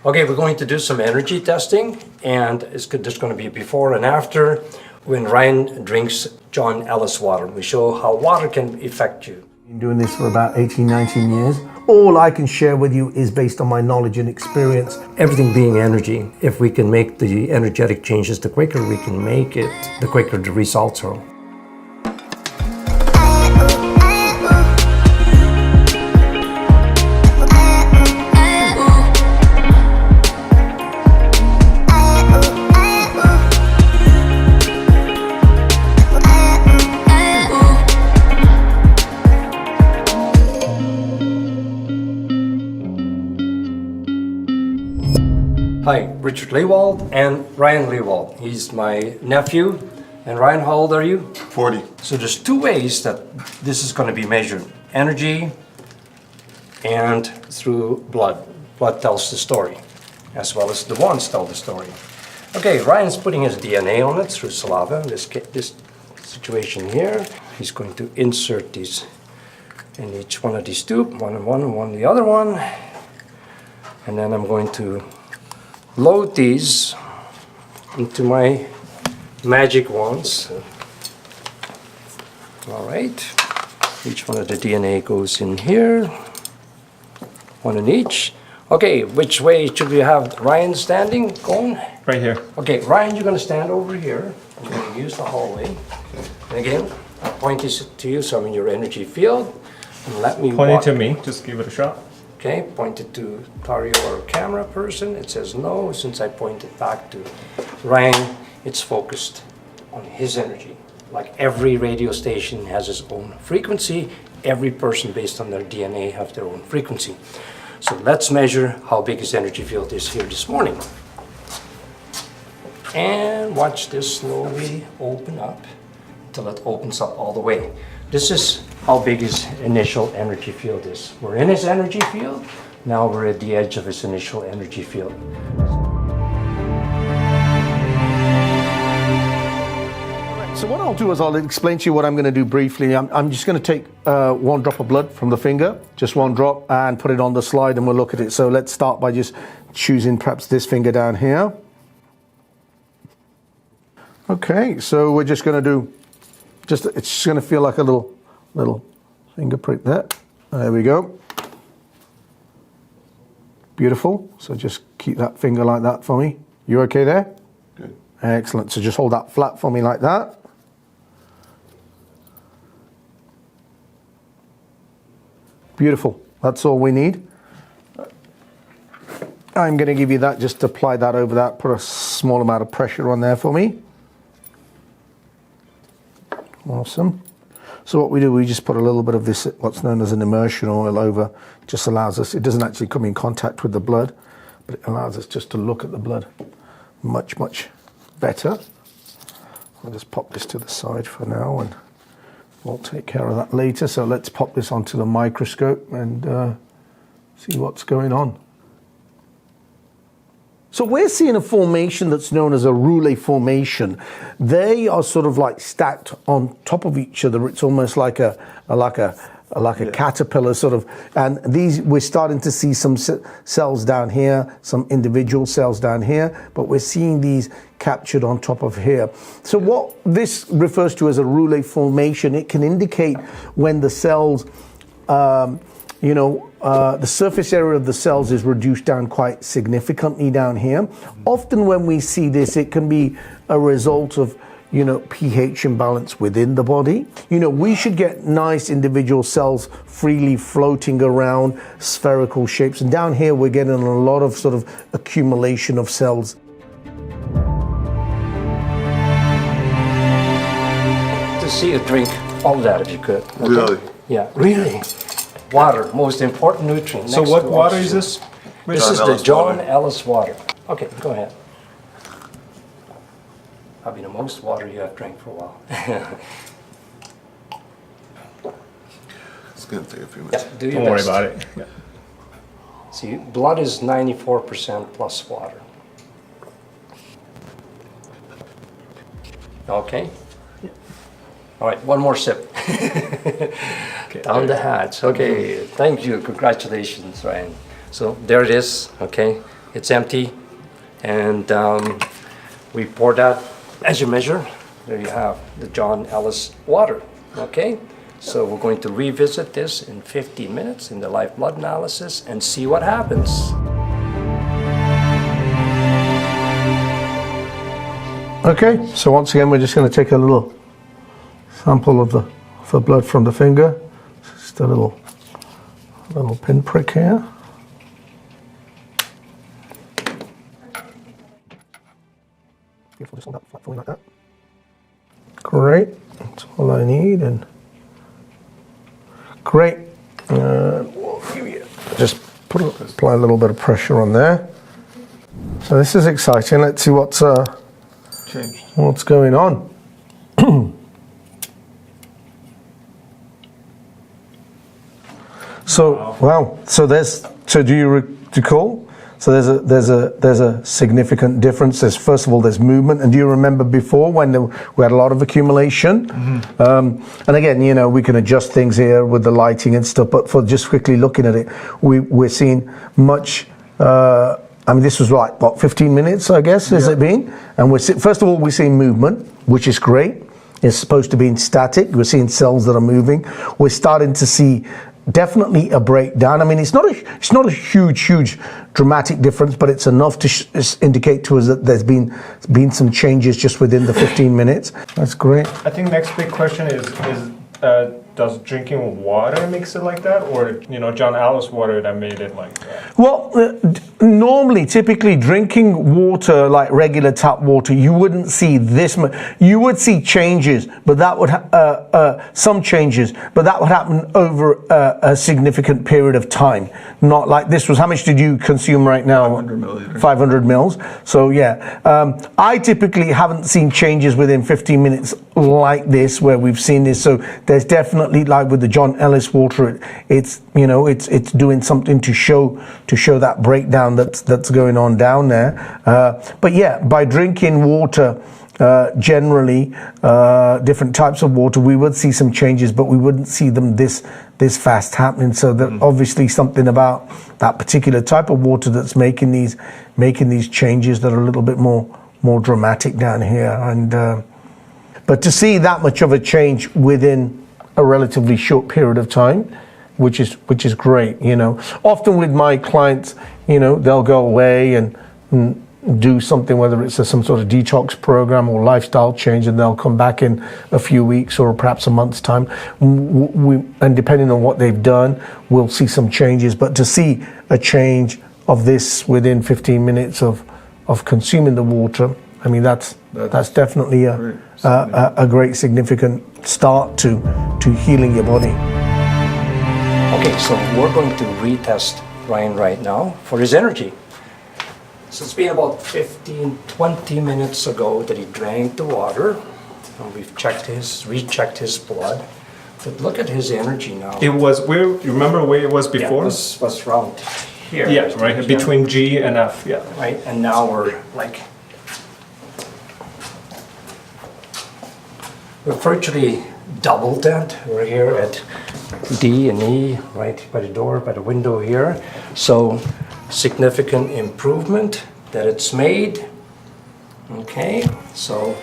Okay, we're going to do some energy testing, and there's going to be before and after when Ryan drinks John Ellis water. We show how water can affect you. Been doing this for about 18, 19 years. All I can share with you is based on my knowledge and experience. Everything being energy, if we can make the energetic changes, the quicker we can make it, the quicker the results are. Hi, Richard Lewald and Ryan Lewald. He's my nephew. And Ryan, how old are you? 40. So there's two ways that this is going to be measured. Energy and through blood. Blood tells the story, as well as the ones tell the story. Okay, Ryan's putting his DNA on it through saliva. This situation here, he's going to insert these in each one of these tubes, one and one the other one. And then I'm going to load these into my magic wands. All right, each one of the DNA goes in here, one in each. Okay, which way should we have Ryan standing, going? Right here. Okay, Ryan, you're going to stand over here. I'm going to use the hallway. And again, I'll point this to you, so I'm in your energy field. And let me Point walk. it to me. Just give it a shot. Okay, point it to Tario, our camera person. It says no. Since I pointed back to Ryan, it's focused on his energy. Like every radio station has its own frequency. Every person, based on their DNA, have their own frequency. So let's measure how big his energy field is here this morning. And watch this slowly open up till it opens up all the way. This is how big his initial energy field is. We're in his energy field. Now we're at the edge of his initial energy field. So what I'll do is I'll explain to you what I'm going to do briefly. I'm just going to take 1 drop of blood from the finger, just 1 drop, and put it on the slide, and we'll look at it. So let's start by just choosing perhaps this finger down here. Okay, so we're just going to do, it's just going to feel like a little finger prick there. There we go. Beautiful. So just keep that finger like that for me. You okay there? Good. Excellent. So just hold that flat for me like that. Beautiful. That's all we need. I'm going to give you that, just apply that over that, put a small amount of pressure on there for me. Awesome. So what we do, we just put a little bit of this, what's known as an immersion oil over, just allows us, it doesn't actually come in contact with the blood, but it allows us just to look at the blood much better. I'll just pop this to the side for now, and we'll take care of that later. So let's pop this onto the microscope and see what's going on. So we're seeing a formation that's known as a roulet formation. They are sort of like stacked on top of each other. It's almost like a caterpillar sort of. And these, we're starting to see some cells down here, some individual cells down here, but we're seeing these captured on top of here. So what this refers to as a roulet formation, it can indicate when the cells, the surface area of the cells is reduced down quite significantly down here. Often when we see this, it can be a result of, pH imbalance within the body. We should get nice individual cells freely floating around, spherical shapes. And down here, we're getting a lot of sort of accumulation of cells. To see you drink all that if you could. Okay? Really? Yeah, really. Water, most important nutrient. So what water is this? This is the John Ellis Water. Okay, go ahead. Probably the most water you have drank for a while. It's going to take a few minutes. Yeah, do your Don't best. worry about it. Yeah. See, blood is 94% plus water. Okay? All right, one more sip. Okay, Down the hatch. Okay, thank you. Congratulations, Ryan. So there it is, okay? it's empty, and we pour that as you measure. There you have the John Ellis Water. Okay, so we're going to revisit this in 15 minutes in the live blood analysis and see what happens. Okay, so once again, we're just going to take a little sample of the blood from the finger. Just a little pinprick here. Beautiful, just hold that flat for me like that. Great, that's all I need, and great. We'll just apply a little bit of pressure on there. So this is exciting. Let's see what's going on. So wow. So do you recall? So there's a significant difference. First of all, there's movement. And do you remember before when we had a lot of accumulation? Mm-hmm. And again, you know, we can adjust things here with the lighting and stuff. But for just quickly looking at it, we're seeing much. I mean, this was like what 15 minutes, I guess, has it been? And first of all, we're seeing movement, which is great. It's supposed to be static. We're seeing cells that are moving. We're starting to see definitely a breakdown. I mean, it's not a huge dramatic difference, but it's enough to indicate to us that there's been some changes just within the 15 minutes. That's great. I think next big question is does drinking water makes it like that, or you know, John Ellis Water that made it like that? Well, normally, typically, drinking water like regular tap water, you wouldn't see this much. You would see changes, but that would some changes, but that would happen over a significant period of time. Not like this was. How much did you consume right now? 500 milliliters. 500 mils. So yeah, I typically haven't seen changes within 15 minutes like this, where we've seen this. So there's definitely, like with the John Ellis Water, it's you know it's doing something to show that breakdown that's going on down there. But yeah, by drinking water, generally different types of water, we would see some changes, but we wouldn't see them this fast happening. So that obviously something about that particular type of water that's making these changes that are a little bit more dramatic down here. And but to see that much of a change within a relatively short period of time, which is great. You know, often with my clients, you know, they'll go away and do something, whether it's some sort of detox program or lifestyle change, and they'll come back in a few weeks or perhaps a month's time. And depending on what they've done, we'll see some changes. But to see a change of this within 15 minutes of consuming the water, I mean, that's definitely a great significant start to healing your body. Okay, so we're going to retest Ryan right now for his energy. So it's been about 15-20 minutes ago that he drank the water, and we've rechecked his blood. But look at his energy now. It was where, you remember where it was before? Yeah, it was around here. Yeah, right between G and F. Yeah. Right, and now we're virtually doubled that. We're here at D and E, right by the door, by the window here. So significant improvement that it's made. Okay, so